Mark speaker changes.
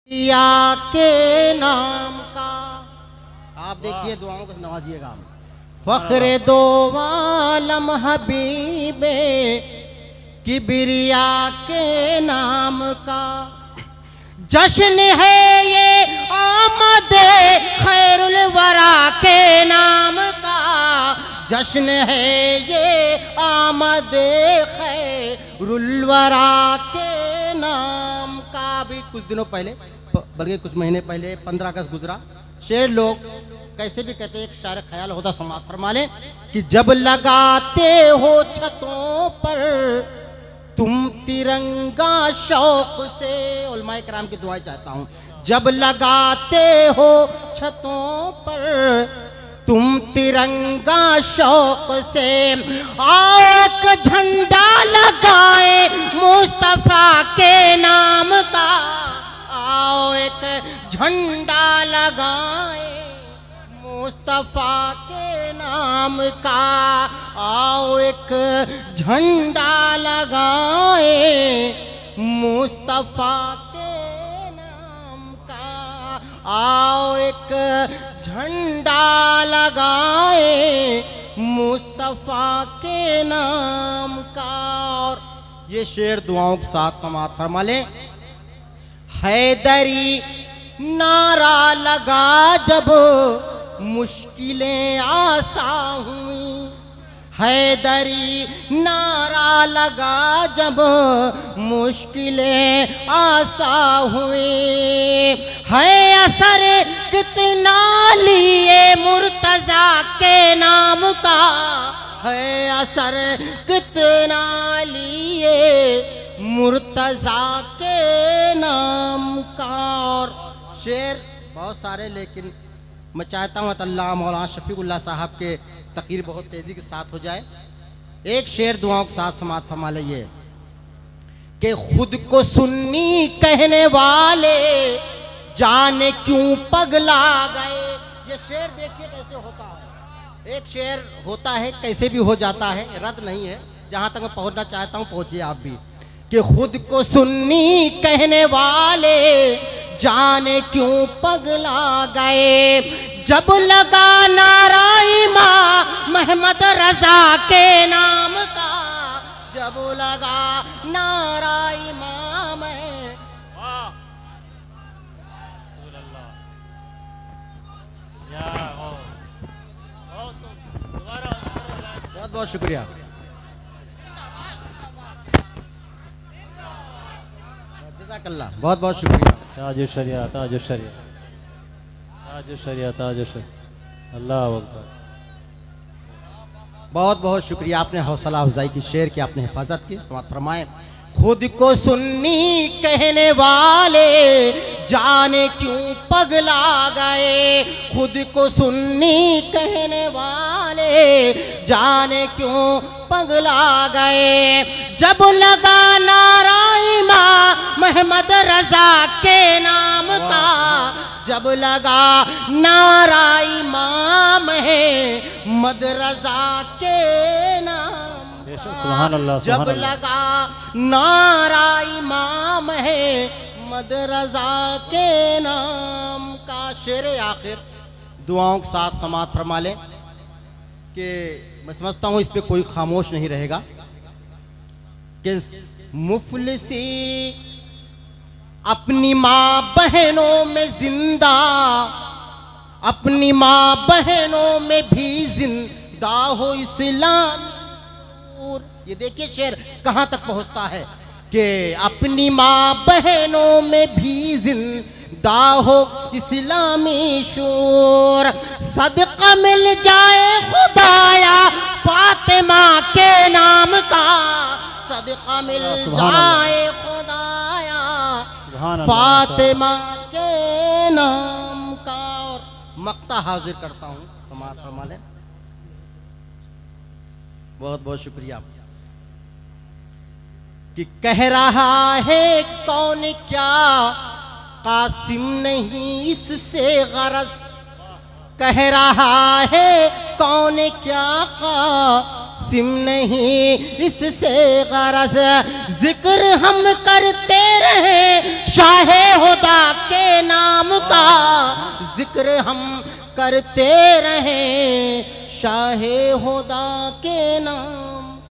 Speaker 1: या के नाम का आप देखिए दुआओं को नवाजिएगा। फख्रे दो आलम हबीबे किबरिया के नाम का जश्न है ये आमद खैरुल वरा के नाम का जश्न है ये आमद खैरुल वरा के नाम का। भी कुछ दिनों पहले बल्कि कुछ महीने पहले 15 अगस्त गुजरा। शेर लोग कैसे भी कहते एक शायर ख्याल होता समाज फरमा ले कि जब लगाते हो छतों पर तुम तिरंगा शौक से, उलमाए कराम की दुआएं चाहता हूँ, जब लगाते हो छतों पर तुम तिरंगा शौक से आओ एक झंडा लगाए मुस्तफा के नाम का, आओ एक झंडा लगाए मुस्तफा के नाम का, आओ एक झंडा लगाए मुस्तफा के नाम का, आओ एक झंडा लगाए मुस्तफा के नाम का। और ये शेर दुआओं के साथ समाप्त फरमा ले। हैदरी नारा लगा जब मुश्किलें आसा हुई, हैदरी नारा लगा जब मुश्किलें आसा हुई, है असर कितना लिए मुर्तजा के नाम का, है असर कितना लिए मुर्तजा के नाम का। और शेर बहुत सारे, लेकिन मैं चाहता हूँ अल्लाह मौलाना शफीकुल्लाह साहब के तकरीर बहुत तेज़ी के साथ हो जाए। एक शेर दुआओं के साथ समाप्त फरमा लीजिए कि खुद को सुन्नी कहने वाले जाने क्यों पगला गए। ये शेर देखिए कैसे होता है, एक शेर होता है कैसे भी हो जाता है, रद्द नहीं है। जहाँ तक मैं पहुँचना चाहता हूँ पहुँचिए आप भी। कि खुद को सुन्नी कहने वाले जाने क्यों पगला गए, जब लगा नारा इमाम महमद रजा के नाम का, जब लगा नारा इमाम बहुत बहुत शुक्रिया। बहुत बहुत शुक्रिया।
Speaker 2: ताज शरिया ताज शरिया ताज शरिया ताज शरिया अल्लाह अकबर।
Speaker 1: बहुत बहुत शुक्रिया, आपने हौसला अफजाई की, शेर की आपने हिफाजत की। समाप्त फरमाएं। खुद को सुन्नी कहने वाले जाने क्यों पगला गए, खुद को सुन्नी कहने वाले जाने क्यों पगला गए, जब लगा नारा इमाम महमद रजा के नाम का, जब लगा नारा इमाम महमद रजा के नाम, जब लगा नारा इमाम है मदरजा के नाम का। शेर आखिर दुआओं के साथ समाप्त फरमा ले कि मैं समझता हूँ इस पे कोई खामोश नहीं रहेगा कि मुफलिसी अपनी माँ बहनों में जिंदा, अपनी माँ बहनों में भी जिंदा हो इस्लाम। ये देखिए शेर कहाँ तक पहुँचता है कि अपनी माँ बहनों में भी जिंदा हो इस्लामी शूर, सदका मिल जाए खुदाया फातिमा के नाम का, सदका मिल जाए खुदाया फातिमा के नाम का। और मक्ता हाजिर करता हूँ समाप्त फरमा ले। बहुत बहुत शुक्रिया। कि कह रहा है कौन क्या कासिम नहीं इससे गरज, कह रहा है कौन क्या कासिम नहीं इससे गरज, जिक्र हम करते रहे शाहे हुदा के जिक्र हम करते रहें शाहे खुदा के नाम